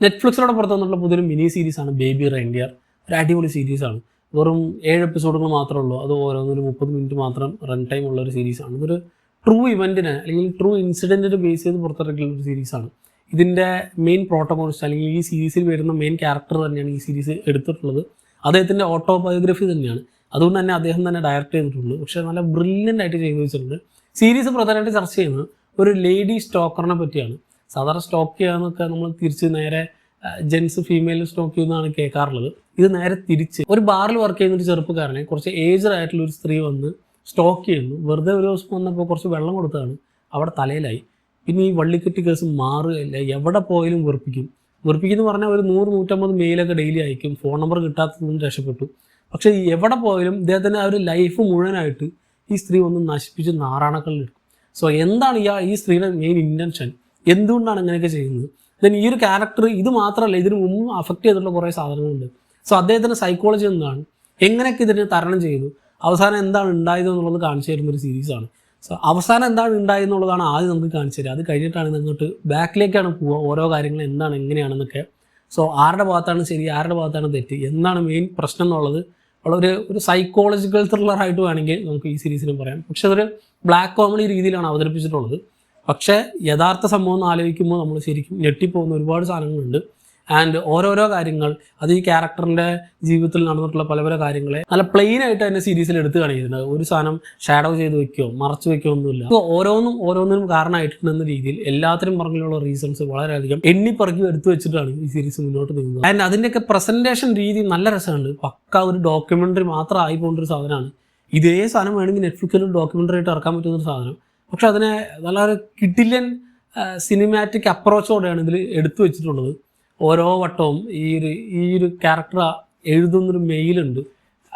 നെറ്റ്ഫ്ലിക്സിലൂടെ പുറത്തു വന്നിട്ടുള്ള പുതിയൊരു മിനി സീരീസാണ് ബേബി റെയിൻഡിയർ. ഒരു അടിപൊളി സീരീസാണ്. വെറും 7 എപ്പിസോഡുകൾ മാത്രമേ ഉള്ളൂ. അത് ഓരോന്നൊരു 30 മിനിറ്റ് മാത്രം റൺ ടൈം ഉള്ള ഒരു സീരീസാണ്. ഇതൊരു ട്രൂ ഇവൻറ്റിനെ അല്ലെങ്കിൽ ട്രൂ ഇൻസിഡൻറ്റിനെ ബേസ് ചെയ്ത് പുറത്തിറക്കിയുള്ള ഒരു സീരീസാണ്. ഇതിൻ്റെ മെയിൻ പ്രോട്ടോകോണിസ്റ്റ് അല്ലെങ്കിൽ ഈ സീരീസിൽ വരുന്ന മെയിൻ ക്യാരക്ടർ തന്നെയാണ് ഈ സീരീസ് എടുത്തിട്ടുള്ളത്. അദ്ദേഹത്തിൻ്റെ ഓട്ടോബയോഗ്രഫി തന്നെയാണ്. അതുകൊണ്ട് തന്നെ അദ്ദേഹം തന്നെ ഡയറക്റ്റ് ചെയ്തിട്ടുണ്ട്. പക്ഷേ നല്ല ബ്രില്യൻ്റ് ആയിട്ട് ചെയ്തു വെച്ചിട്ടുണ്ട്. സീരീസ് പ്രധാനമായിട്ട് ചർച്ച ചെയ്യുന്നത് ഒരു ലേഡി സ്റ്റോക്കറിനെ പറ്റിയാണ്. സാധാരണ സ്റ്റോക്ക് ചെയ്യാന്നൊക്കെ നമ്മൾ തിരിച്ച് നേരെ ജെൻസ് ഫീമെയിൽ സ്റ്റോക്ക് ചെയ്യുന്നതാണ് കേൾക്കാറുള്ളത്. ഇത് നേരെ തിരിച്ച് ഒരു ബാറിൽ വർക്ക് ചെയ്യുന്ന ഒരു ചെറുപ്പക്കാരനെ കുറച്ച് ഏജ്ഡ് ആയിട്ടുള്ള ഒരു സ്ത്രീ വന്ന് സ്റ്റോക്ക് ചെയ്യുന്നു. വെറുതെ ഒരു ദിവസം വന്നപ്പോൾ കുറച്ച് വെള്ളം കൊടുത്തതാണ്, അവിടെ തലയിലായി. പിന്നെ ഈ വള്ളിക്കെട്ടി കേസ് മാറുകയില്ല, എവിടെ പോയാലും വെറുപ്പിക്കുന്നു പറഞ്ഞാൽ ഒരു 100-150 മെയിലൊക്കെ ഡെയിലി അയക്കും. ഫോൺ നമ്പർ കിട്ടാത്തതുകൊണ്ട് രക്ഷപ്പെട്ടു. പക്ഷേ എവിടെ പോയാലും ഇദ്ദേഹത്തിൻ്റെ ആ ഒരു ലൈഫ് മുഴുവനായിട്ട് ഈ സ്ത്രീ ഒന്ന് നശിപ്പിച്ച് നാറാണക്കളിലെടുക്കും. സോ എന്താണ് ഈ സ്ത്രീയുടെ മെയിൻ ഇൻറ്റൻഷൻ, എന്തുകൊണ്ടാണ് ഇങ്ങനെയൊക്കെ ചെയ്യുന്നത്? ദെൻ ഈ ഒരു ക്യാരക്ടർ ഇത് മാത്രമല്ല, ഇതിന് മുമ്പ് അഫക്റ്റ് ചെയ്തിട്ടുള്ള കുറേ സാധനങ്ങളുണ്ട്. സോ അദ്ദേഹത്തിൻ്റെ സൈക്കോളജി എന്താണ്, എങ്ങനെയൊക്കെ ഇതിനെ തരണം ചെയ്തു, അവസാനം എന്താണ് ഉണ്ടായത് എന്നുള്ളത് കാണിച്ചു തരുന്നൊരു സീരീസാണ്. സോ അവസാനം എന്താണ് ഉണ്ടായെന്നുള്ളതാണ് ആദ്യം നമുക്ക് കാണിച്ചു തരിക. അത് കഴിഞ്ഞിട്ടാണ് ഇങ്ങോട്ട് ബാക്കിലേക്കാണ് പോവുക, ഓരോ കാര്യങ്ങളും എന്താണ് എങ്ങനെയാണെന്നൊക്കെ. സോ ആരുടെ ഭാഗത്താണ് ശരി, ആരുടെ ഭാഗത്താണ് തെറ്റ്, എന്താണ് മെയിൻ പ്രശ്നം എന്നുള്ളത് ഒരു സൈക്കോളജിക്കൽ ത്രില്ലറായിട്ട് വേണമെങ്കിൽ നമുക്ക് ഈ സീരീസിനും പറയാം. പക്ഷെ അതൊരു ബ്ലാക്ക് കോമഡി രീതിയിലാണ് അവതരിപ്പിച്ചിട്ടുള്ളത്. പക്ഷേ യഥാർത്ഥ സംഭവം എന്ന് ആലോചിക്കുമ്പോൾ നമ്മൾ ശരിക്കും ഞെട്ടിപ്പോകുന്ന ഒരുപാട് സാധനങ്ങളുണ്ട്. ആൻഡ് ഓരോരോ കാര്യങ്ങൾ അത് ഈ ക്യാരക്ടറിൻ്റെ ജീവിതത്തിൽ നടന്നിട്ടുള്ള പല കാര്യങ്ങളെ നല്ല പ്ലെയിൻ ആയിട്ട് തന്നെ സീരീസിൽ എടുത്ത് കാണിക്കുന്നുണ്ട്. ഒരു സാധനം ഷാഡോ ചെയ്ത് വെക്കുകയോ മറച്ചു വെക്കുകയോ ഒന്നുമില്ല. ഇപ്പോൾ ഓരോന്നിനും കാരണമായിട്ടുണ്ടെന്ന രീതിയിൽ എല്ലാത്തിനും പറഞ്ഞുള്ള റീസൺസ് വളരെയധികം എണ്ണിപ്പറക്കി എടുത്തു വെച്ചിട്ടാണ് ഈ സീരീസ് മുന്നോട്ട് നീങ്ങുന്നത്. ആൻഡ് അതിൻ്റെയൊക്കെ പ്രസൻറ്റേഷൻ രീതി നല്ല രസമുണ്ട്. പക്ക ഒരു ഡോക്യുമെൻ്ററി മാത്രം ആയി പോകേണ്ട ഒരു സാധനമാണ്. ഇതേ സാധനം വേണമെങ്കിൽ നെറ്റ്ഫ്ലിക്സിൽ ഒരു ഡോക്യുമെൻ്ററി ആയിട്ട് ഇറക്കാൻ പറ്റുന്നൊരു സാധനം. പക്ഷെ അതിനെ നല്ലൊരു കിഡിലൻ സിനിമാറ്റിക് അപ്രോച്ചോടെയാണ് ഇതിൽ എടുത്തു വെച്ചിട്ടുള്ളത്. ഓരോ വട്ടവും ഈ ഒരു ക്യാരക്ടർ എഴുതുന്നൊരു മെയിലുണ്ട്.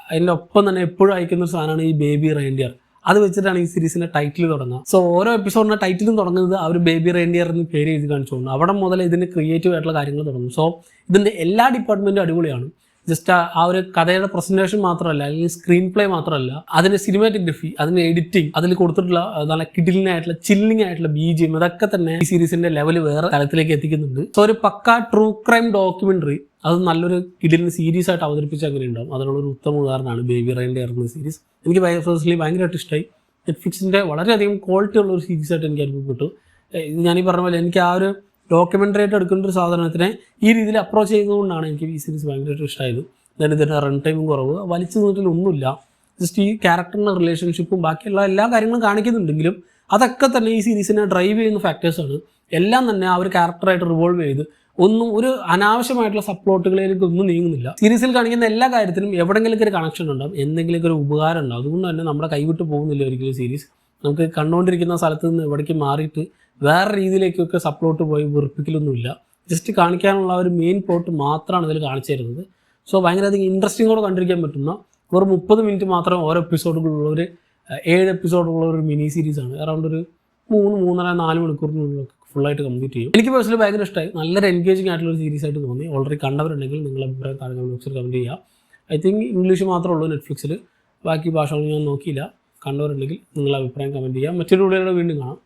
അതിൻ്റെ ഒപ്പം തന്നെ എപ്പോഴും അയക്കുന്നൊരു സാധനമാണ് ഈ ബേബി റെയിൻഡിയർ. അത് വെച്ചിട്ടാണ് ഈ സീരീസിൻ്റെ ടൈറ്റിൽ തുടങ്ങുക. സോ ഓരോ എപ്പിസോഡിൻ്റെ ടൈറ്റിലും തുടങ്ങുന്നത് ആ ഒരു ബേബി റെയിൻഡിയർ എന്ന് പേര് എഴുതി കാണിച്ചുകൊണ്ട് അവിടെ മുതൽ ഇതിൻ്റെ ക്രിയേറ്റീവ് ആയിട്ടുള്ള കാര്യങ്ങൾ തുടങ്ങും. സോ ഇതിൻ്റെ എല്ലാ ഡിപ്പാർട്ട്മെൻറ്റും അടിപൊളിയാണ്. ജസ്റ്റ് ആ ഒരു കഥയുടെ പ്രസൻറ്റേഷൻ മാത്രമല്ല, അല്ലെങ്കിൽ സ്ക്രീൻ പ്ലേ മാത്രമല്ല, അതിൻ്റെ സിനിമാറ്റോഗ്രഫി, അതിൻ്റെ എഡിറ്റിംഗ്, അതിൽ കൊടുത്തിട്ടുള്ള നല്ല കിഡിലിനായിട്ടുള്ള ചില്ലിങ് ആയിട്ടുള്ള BGM, അതൊക്കെ തന്നെ ഈ സീരീസിൻ്റെ ലെവൽ വേറെ തലത്തിലേക്ക് എത്തിക്കുന്നുണ്ട്. സോ ഒരു പക്ക ട്രൂ ക്രൈം ഡോക്യുമെൻ്ററി അത് നല്ലൊരു കിഡിലിന് സീരീസ് ആയിട്ട് അവതരിപ്പിച്ച് അങ്ങനെ ഉണ്ടാവും. അതിനുള്ളൊരു ഉത്തമ ഉദാഹരണമാണ് ബേബി റെയിൻഡിയർ എന്ന സീരീസ്. എനിക്ക് പേഴ്സണലി ഭയങ്കരമായിട്ട് ഇഷ്ടമായി. നെറ്റ്ഫ്ലിക്സിൻ്റെ വളരെയധികം ക്വാളിറ്റി ഉള്ള ഒരു സീരീസായിട്ട് എനിക്ക് അനുഭവപ്പെട്ടു. ഞാനീ പറഞ്ഞ പോലെ എനിക്ക് ആ ഒരു ഡോക്യുമെൻ്ററി ആയിട്ട് എടുക്കേണ്ട ഒരു സാധനത്തിനെ ഈ രീതിയിൽ അപ്രോച്ച് ചെയ്തുകൊണ്ടാണ് എനിക്ക് ഈ സീരീസ് ഭയങ്കരമായിട്ട് ഇഷ്ടമായത്. ഇതിൻ്റെ റൺ ടൈമും കുറവ്, വലിച്ചു നീട്ടലൊന്നുമില്ല. ജസ്റ്റ് ഈ ക്യാരക്ടറിൻ്റെ റിലേഷൻഷിപ്പും ബാക്കിയുള്ള എല്ലാ കാര്യങ്ങളും കാണിക്കുന്നുണ്ടെങ്കിലും അതൊക്കെ തന്നെ ഈ സീരീസിനെ ഡ്രൈവ് ചെയ്യുന്ന ഫാക്ടേഴ്സാണ്. എല്ലാം തന്നെ ആ ഒരു ക്യാരക്ടറായിട്ട് റിവോൾവ് ചെയ്ത് ഒരു അനാവശ്യമായിട്ടുള്ള സപ്ലോട്ടുകളിലേക്ക് ഒന്നും നീങ്ങുന്നില്ല. സീരീസിൽ കാണിക്കുന്ന എല്ലാ കാര്യത്തിനും എവിടെയെങ്കിലൊക്കെ ഒരു കണക്ഷൻ ഉണ്ടാവും, എന്തെങ്കിലുമൊക്കെ ഒരു ഉപകാരം ഉണ്ടാവും. അതുകൊണ്ട് തന്നെ നമ്മുടെ കൈവിട്ട് പോകുന്നില്ല ഒരിക്കലും സീരീസ്. നമുക്ക് കണ്ടുകൊണ്ടിരിക്കുന്ന സ്ഥലത്ത് നിന്ന് എവിടേക്ക് മാറിയിട്ട് വേറെ രീതിയിലേക്കൊക്കെ സപ്ലോട്ട് പോയി വെറുപ്പിക്കലൊന്നുമില്ല. ജസ്റ്റ് കാണിക്കാനുള്ള ഒരു മെയിൻ പ്ലോട്ട് മാത്രമാണ് ഇതിൽ കാണിച്ചു തരുന്നത്. സോ ഭയങ്കരധികം ഇൻട്രസ്റ്റിങ്ങോടെ കണ്ടിരിക്കാൻ പറ്റുന്ന വെറും 30 മിനിറ്റ് മാത്രം ഓരോ എപ്പിസോഡുകളുള്ള 7 എപ്പിസോഡുള്ള ഒരു മിനി സീരീസാണ്. അറൗണ്ട് ഒരു 3-3.5-4 മണിക്കൂറിനുള്ളിൽ ഫുള്ളായിട്ട് കംപ്ലീറ്റ് ചെയ്യും. എനിക്ക് പേഴ്സണലി ഭയങ്കര ഇഷ്ടമായി. നല്ലൊരു എൻഗേജിങ് ആയിട്ടുള്ളൊരു സീരീസായിട്ട് തോന്നി. ഓൾറെഡി കണ്ടവരുണ്ടെങ്കിൽ നിങ്ങളുടെ അഭിപ്രായം താഴെ കമന്റ് ബോക്സിൽ കമൻറ്റ് ചെയ്യുക. ഐ തിങ്ക് ഇംഗ്ലീഷ് മാത്രമേ ഉള്ളൂ നെറ്റ്ഫ്ലിക്സിൽ, ബാക്കി ഭാഷകൾ ഞാൻ നോക്കിയില്ല. കണ്ടവരുണ്ടെങ്കിൽ നിങ്ങളുടെ അഭിപ്രായം കമൻറ്റ് ചെയ്യുക. മറ്റൊരു വീഡിയോയുടെ വീണ്ടും കാണാം.